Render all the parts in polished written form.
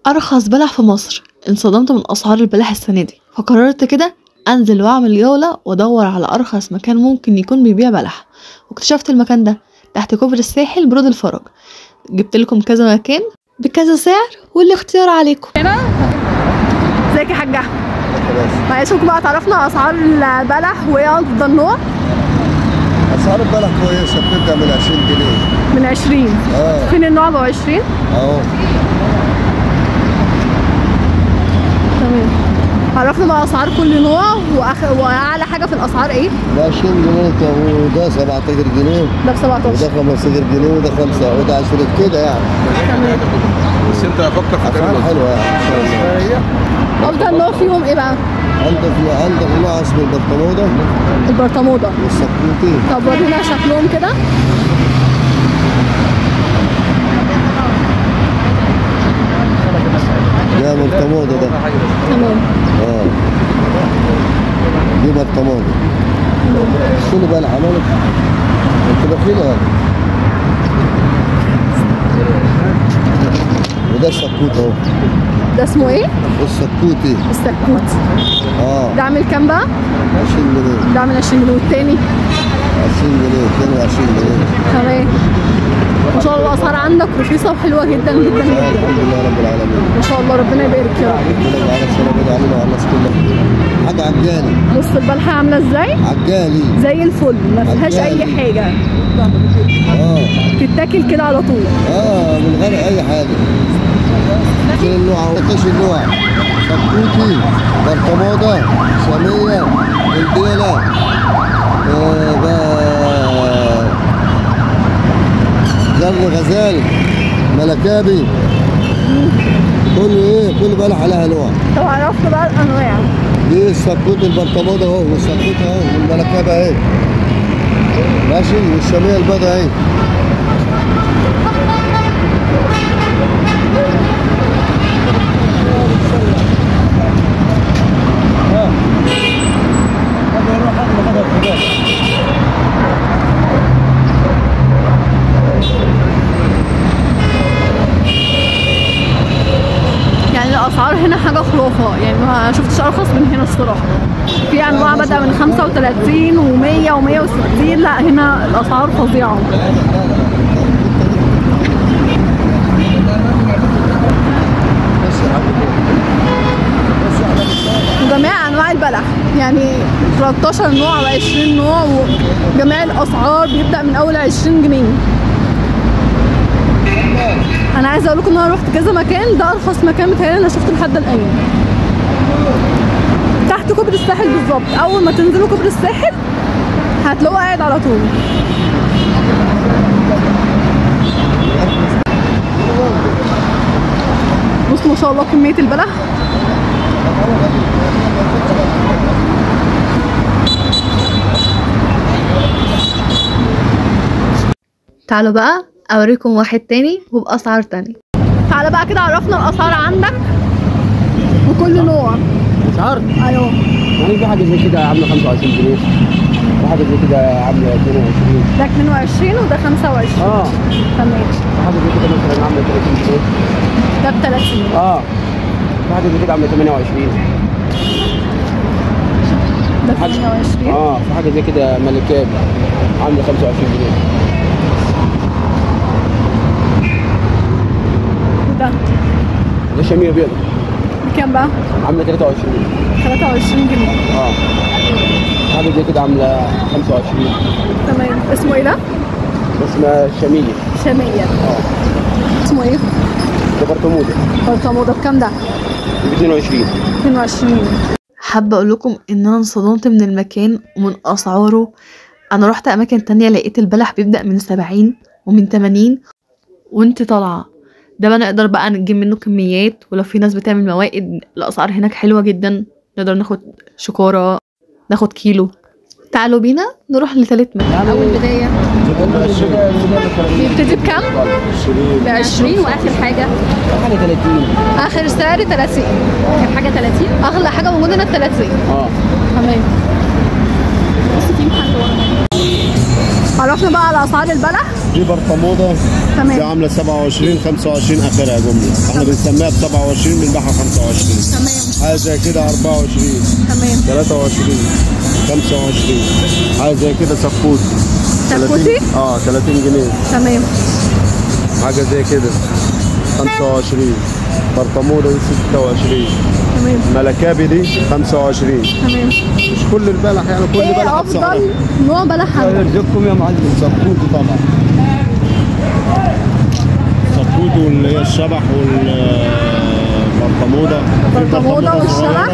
ارخص بلح في مصر. انصدمت من اسعار البلح السنه دي، فقررت كده انزل واعمل جوله وادور على ارخص مكان ممكن يكون بيبيع بلح، واكتشفت المكان ده تحت كوبري الساحل برود الفرج. جبت لكم كذا مكان بكذا سعر والاختيار عليكم. هنا ازيك يا حاجه؟ معلش ممكن بقى تعرفنا اسعار البلح وايه افضل نوع؟ اسعار البلح كويسه، بتبدا من 20 جنيه. من 20؟ فين النوع ب 20؟ اهو. تمام. عرفنا بقى اسعار كل نوع واعلى حاجه في الاسعار ايه؟ ده 20 جنيه وده 17 جنيه. ده ب 17 وده 15 جنيه وده 5 وده 20 كده يعني. تمام. بس انت فكر في اسعار حلوه يعني. افضل نوع فيهم ايه بقى؟ عندك نوع اسمه البرطموده. البرطموده والسكوتي. طب ورينا شكلهم كده. ده برطموده ده. تمام. دي برطموده. شنو بقى العمل؟ انت بخيله. وده السكوت اهو. ده اسمه ايه؟ السكوتي. السكوت. ده عامل كام بقى؟ 20 جنيه. ده عامل 20 جنيه. والتاني؟ 20 جنيه 22 جنيه. تمام. ما شاء الله الاسعار عندك رخيصه وحلوه جدا جدا جدا. الحمد لله رب العالمين. ما شاء الله ربنا يبارك يا رب. ربنا يجعل السلام علينا وعلى الناس كلها. حاجه عجالي. بص البلحه عامله ازاي؟ عجالي زي الفل، ما فيهاش اي حاجه. تتاكل كده على طول. من غير اي حاجه. كل النوع 13 نوع. سكوتي، برطموده، شاميه، قنديله، جر غزال، ملكابي. كل بلح عليها نوع. طب عرفت بقى الانواع؟ دي السكوت البرطموده اهو، والسكوت اهو، والملكابه اهي. ماشي، والشاميه البيضاء اهي. يعني الاسعار هنا حاجه خرافه، يعني ما شفتش ارخص من هنا الصراحه. في انواع بدأ من 35 و100 و160. لا هنا الاسعار فظيعه. وجميع انواع البلح، يعني 13 نوع و 20 نوع، وجميع الاسعار بيبدأ من اول 20 جنيه. انا عايزه اقول لكم ان انا رحت كذا مكان، ده ارخص مكان متهيألي انا شفته لحد الان. تحت كوبري الساحل بالظبط، اول ما تنزلوا كوبري الساحل هتلاقوه قاعد على طول. بصوا ما شاء الله كميه البلح. تعالوا بقى اوريكم واحد تاني وباسعار تانية. تعالى بقى كده عرفنا الاسعار عندك وكل نوع. اسعار؟ ايوه. يعني في حاجه زي كده عامله 25 جنيه، في حاجه زي كده عامله 22. ده 22 وده 25. تمام. في حاجه زي كده مثلا عامله 30 جنيه. ده ب 30. في حاجه زي كده عامله 28. ده 28. في حاجه زي كده ملكاب عامله 25 جنيه. ده شاميه بيضاء. بكام بقى؟ عامله 23. 23 جنيه. حاجه زي كده عامله 25. تمام. اسمه ايه ده؟ اسمها شاميه. شاميه. اسمه ايه؟ ده برطموده. برطموده بكام ده؟ ب 22. 22. حابه اقول لكم ان انا انصدمت من المكان ومن اسعاره. انا رحت اماكن تانية لقيت البلح بيبدأ من 70 ومن 80 وانت طالعه. ده بقى نقدر بقى نجيب منه كميات، ولو في ناس بتعمل موائد الاسعار هناك حلوه جدا. نقدر ناخد شكاره، ناخد كيلو. تعالوا بينا نروح لثالث مكان. اول بدايه بيبتدي بكام؟ ب 20. واخر حاجه؟ حاجه 30. اخر سعر 30. اخر حاجه 30. اغلى حاجه موجوده هنا 30. تمام. بص في محل ورا. عرفنا بقى على اسعار البلح. دي برطموده تمام. دي عامله 27 25 اخرها جمله، احنا بنسميها ب 27 بنبيعها 25. تمام. حاجه زي كده 24 تمام. 23 25. حاجه زي كده سكوتي. سكوتي؟ 30 جنيه. تمام. حاجه زي كده 25. برطموده دي 26. تمام. ملكابي دي 25. تمام. مش كل البلح يعني، كل بلح ايه بسعرها. افضل نوع بلح عندك؟ يرزقكم يا معلم. سكوتي طبعا، سكوتي واللي هي الشبح والبرطموده. البرطموده والشبح؟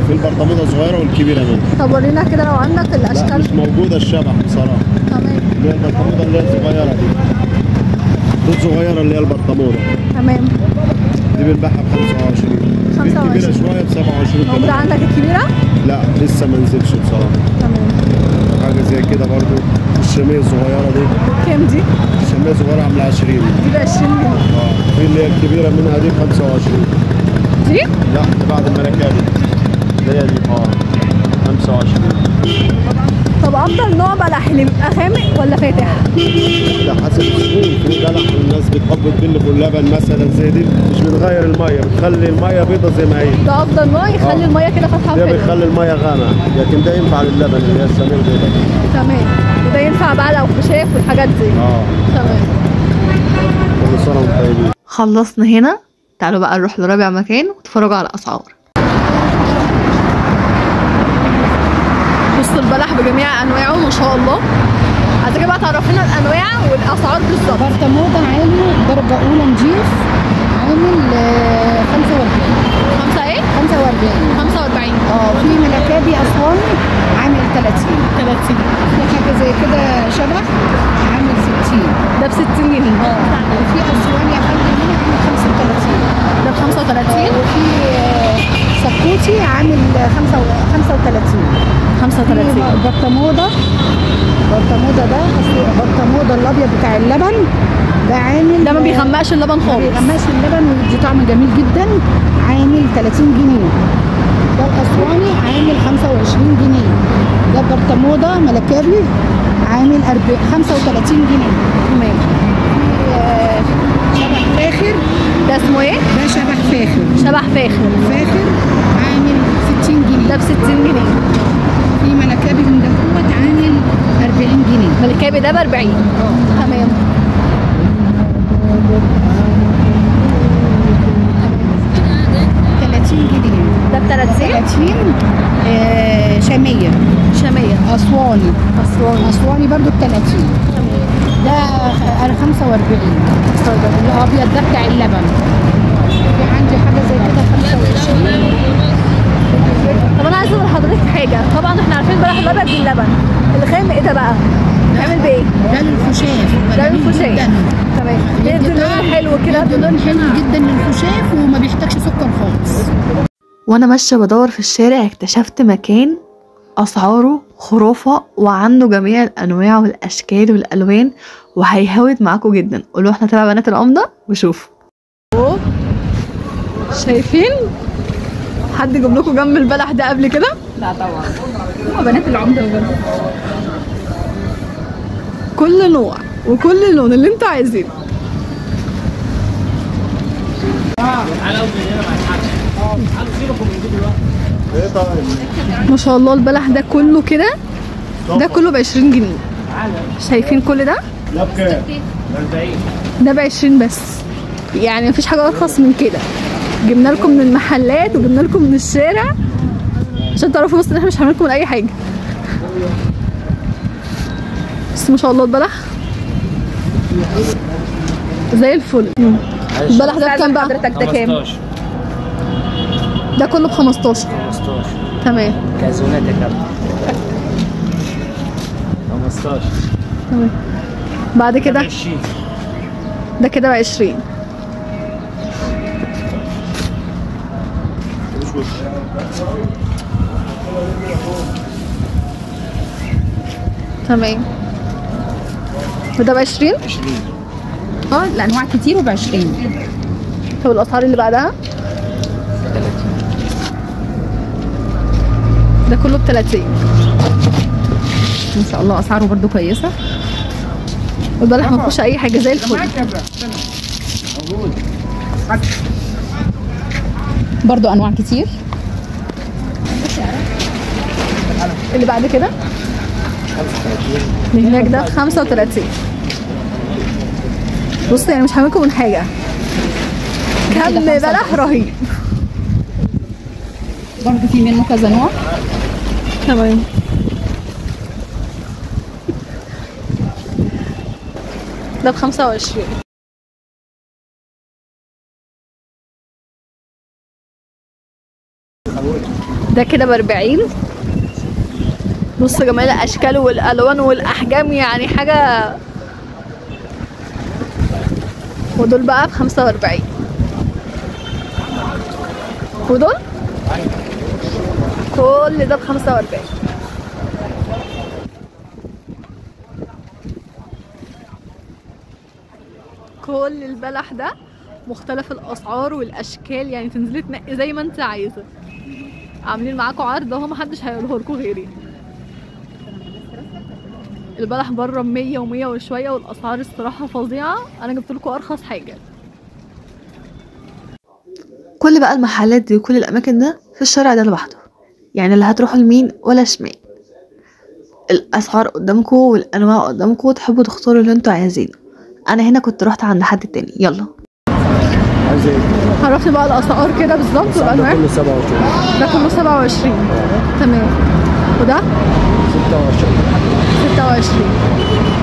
في البرطموده صغيره والكبيره منها. طب ورينا كده لو عندك لا الاشكال. مش موجوده الشبح بصراحه. تمام. اللي هي البرطموده اللي هي الصغيره دي الصغيره اللي هي البرطموده تمام. دي بنبيعها ب 25. دي الكبيره شويه ب 27. موجوده عندك الكبيره؟ لا لسه ما نزلش بصراحه. تمام. حاجه زي كده برضو. الشميه الصغيره دي كام دي؟ الشميه الصغيره عامله 20. دي ب 20 جنيه. في اللي هي الكبيره منها دي 25. دي؟ لا دي بعد الملكابي اللي هي دي 25. طب افضل نوع بلح اللي بيبقى غامق ولا فاتح؟ ده حسب الزبون. في بلح الناس بتحب تبل في اللبن مثلا زي دي، مش بتغير الميه، بتخلي الميه بيضه زي ما هي. ده افضل نوع يخلي الميه كده فاتحه ده وحلوه. بيخلي الميه غامقه، لكن ده ينفع للبن اللي هي السمير بيضه. تمام. وده ينفع بقى لو خشاف والحاجات دي. تمام. كل سنه وانتم طيبين. خلصنا هنا، تعالوا بقى نروح لرابع مكان وتتفرجوا على الاسعار. بصوا البلح بجميع انواعه ما شاء الله. عايزاكي بقى تعرفينا الانواع والاسعار بالظبط. برطموده عالي درجه اولى نضيف عامل 45. 5 ايه؟ 45. 45. في ملكابي اسواني عامل 30. 30. في حاجه زي كده شبح عامل 60. ده ب 60 جنيه. وفي اسواني اقل منه عامل 35. ده ب 35. وفي سكوتي عامل 35. 35. برطموده ده برطموده الابيض بتاع اللبن ده عامل، ده ما بيغمقش اللبن ما خالص. بيغمقش اللبن ويدي طعم جميل جدا، عامل 30 جنيه. ده الاسواني عامل 25 جنيه. ده برطموده ملكابي عامل 35 جنيه. تمام. شبح فاخر. ده اسمه ايه؟ ده شبح فاخر. شبح فاخر. فاخر عامل 60 جنيه. ده ب 60 جنيه. في ملكابي من دهوت عامل 40 جنيه. ملكابي ده ب 40. تمام. 30 جنيه. ده ب 30. 30. شاميه. شاميه. اسواني برضو ب 30. ده 45. الابيض ده بتاع اللبن. في عندي حاجه زي كده 25. طب انا عايزه اقول لحضرتك حاجه. طبعا احنا عارفين بلح الابيض باللبن. الغامق ايه ده بقى؟ بيعمل بايه؟ ده للخشاف. ده للخشاف. تمام. بيدي لون حلو كده. بيدي لون حلو جدا للخشاف وما بيحتاجش سكر خالص. وانا ماشيه بدور في الشارع اكتشفت مكان اسعاره خرافه وعنده جميع الانواع والاشكال والالوان وهيهود معاكم جدا. قولوا احنا تبع بنات العمده وشوفوا. شايفين؟ حد جاب لكم جنب البلح ده قبل كده؟ لا طبعا. هو بنات العمده وبس. كل نوع وكل لون اللي انتوا عايزينه. ما شاء الله البلح ده كله كده. ده كله ب 20 جنيه. شايفين كل ده؟ ده بكام؟ ده ب 20 بس. يعني مفيش حاجه ارخص من كده. جبنا لكم من المحلات وجبنا لكم من الشارع عشان تعرفوا بس ان احنا مش هنعمل لكم من اي حاجه. بس ما شاء الله البلح زي الفل. البلح ده بكام بقى؟ حضرتك ده كام؟ ده كله ب 15. تمام. كازونات يا كابتن 15. تمام. بعد كده ده كده ب 20. تمام. وده ب 20؟ الانواع كتير وب 20. طب الاسعار اللي بعدها؟ 30. ده كله ب 30. ان شاء الله اسعاره برضو كويسه. والبلح ما فيهوش اي حاجه زي الفل. برضو انواع كتير. اللي بعد كده اللي هناك ده 35. بص يعني مش هعملكم من حاجه، كم بلح رهيب. برضه في منه كذا نوع. تمام. ده ب25. ده كده ب40. بص جمال الاشكال والالوان والاحجام، يعني حاجه. ودول بقى ب45. ودول كل ده ب45. كل البلح ده مختلف الاسعار والاشكال، يعني تنزلي تنقي زي ما انت عايزه. عاملين معاكم عرض اهو، محدش هيقوله لكم غيري. البلح بره ب100 و100 وشويه، والاسعار الصراحه فظيعه. انا جبت لكم ارخص حاجه. كل بقى المحلات دي وكل الاماكن ده في الشارع ده لوحده، يعني لا هتروحوا يمين ولا شمال. الاسعار قدامكم والانواع قدامكم، تحبوا تختاروا اللي انتوا عايزينه. انا هنا كنت رحت عند حد تاني. يلا عايز ايه؟ عرفني بقى الاسعار كده بالظبط والانواع. كله 27. ده كله 27. تمام. وده 26.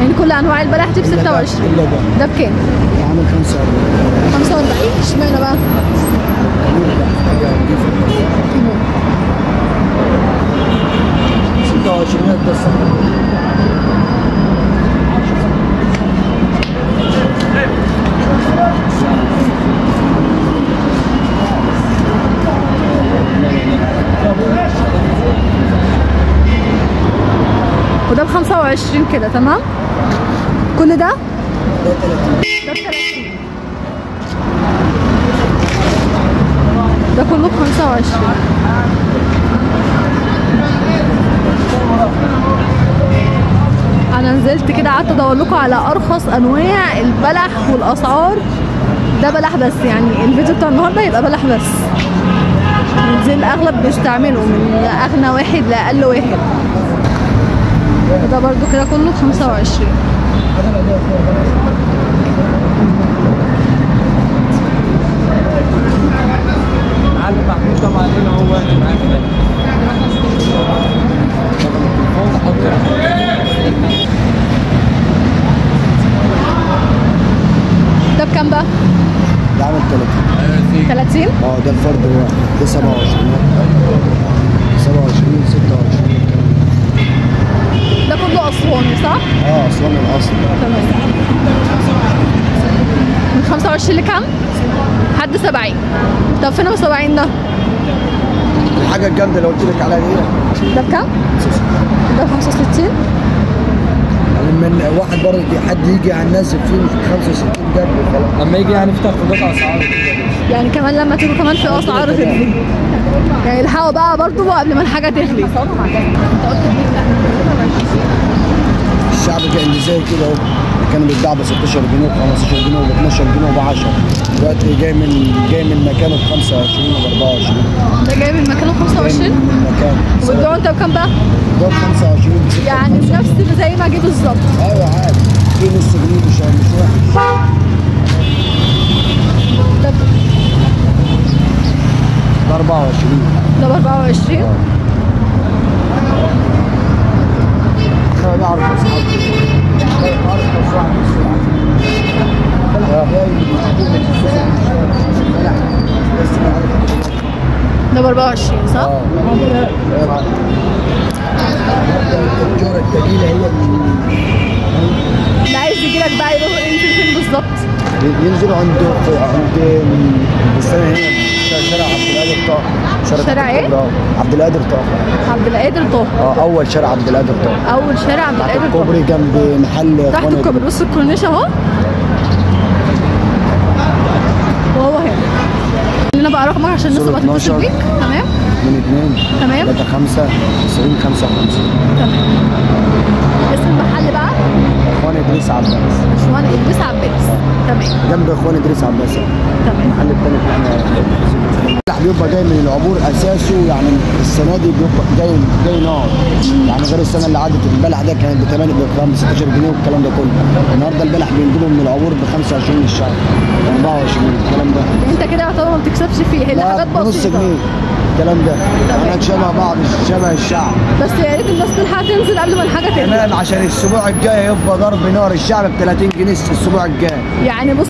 يعني كل انواع البلح دي ب 26. ده بكام؟ عامل 45. 45. اشمعنى بقى؟ 26 ده الصح. وده ب25 كده. تمام. كل ده؟ ده ب30. ده كله ب25. انا نزلت كده قعدت ادور لكم على ارخص انواع البلح والاسعار. ده بلح بس، يعني الفيديو بتاع النهارده يبقى بلح بس. زي الاغلب بيستعملوا من اغنى واحد لاقل واحد. وده برضو كده كله ب25. معلم محمود طبعا هنا هو معاك ده بكام بقى؟ ده عامل 30. 30؟ ده الفرد الواحد. ده 27. 27 26. ده كله اسواني صح؟ اسوان الاصل. تمام. من 25 لكام؟ حد 70. طب فين ابو 70 ده؟ الحاجه الجامده اللي قلت لك عليها دي. ده بكام؟ ده ب 65. من واحد برضه حد يجي على الناس فيه 65 جنب وخلاص. لما يجي يعني في تخفيضات اسعار. يعني كمان لما تيجوا كمان في اسعار تغلي. يعني الحقوا بقى برضه قبل ما الحاجه تغلي. الشعب اللي زي كده اهو كانوا بيتباع ب 16 جنيه و 15 جنيه و 12 جنيه و 10. دلوقتي جاي من مكانه ب 25 و 24. ده جاي من مكانه ب 25؟ مكان. وبتبيعوا انت بكام بقى؟ ده ب 25 ب 6. يعني نفس زي ما جه بالظبط. ايوه عادي. في نص جنيه مش وحش. ده 24. ده ب 24؟ ده ارخص واحد. ده ب 24 صح؟ التجارة الجميلة هي اللي عايز يجيلك بقى يروح ينزل فين بالظبط؟ ينزلوا عند السنة هنا شارع عبد القادر طه. شارع ايه؟ عبد القادر طه. عبد القادر طه. أول شارع عبد القادر طه. أول شارع عبد القادر طه. الكوبري جنب محل تحت الكوبري. بص الكورنيش أهو. وهو هنا. لنا بقى رقمك عشان الناس تبقى تتصل بيك. تمام؟ 22 تمام. 35 90 55. تمام. اسم المحل بقى؟ اخوان ادريس عباس. باشمهندس ادريس عباس. تمام. جنب اخوان ادريس عباس. تمام. المحل التاني بتاعنا البلح بيبقى جاي من العبور اساسه، يعني السنه دي بيبقى جاي نار، يعني غير السنه اللي عدت البلح ده كان ب 16 جنيه والكلام ده كله. النهارده البلح بينجبوا من العبور ب 25 الشهر 24 الكلام ده. انت كده يعتبر ما بتكسبش فيه، هي حاجات بنص بسيطه. جنيه الكلام ده. احنا شبه بعض، شبه الشعب. بس يا ريت الناس تلحق تنزل قبل ما الحاجه تنزل. تمام، عشان الاسبوع الجاي يبقى ضرب نار. الشعب ب 30 جنيه الاسبوع الجاي. يعني بص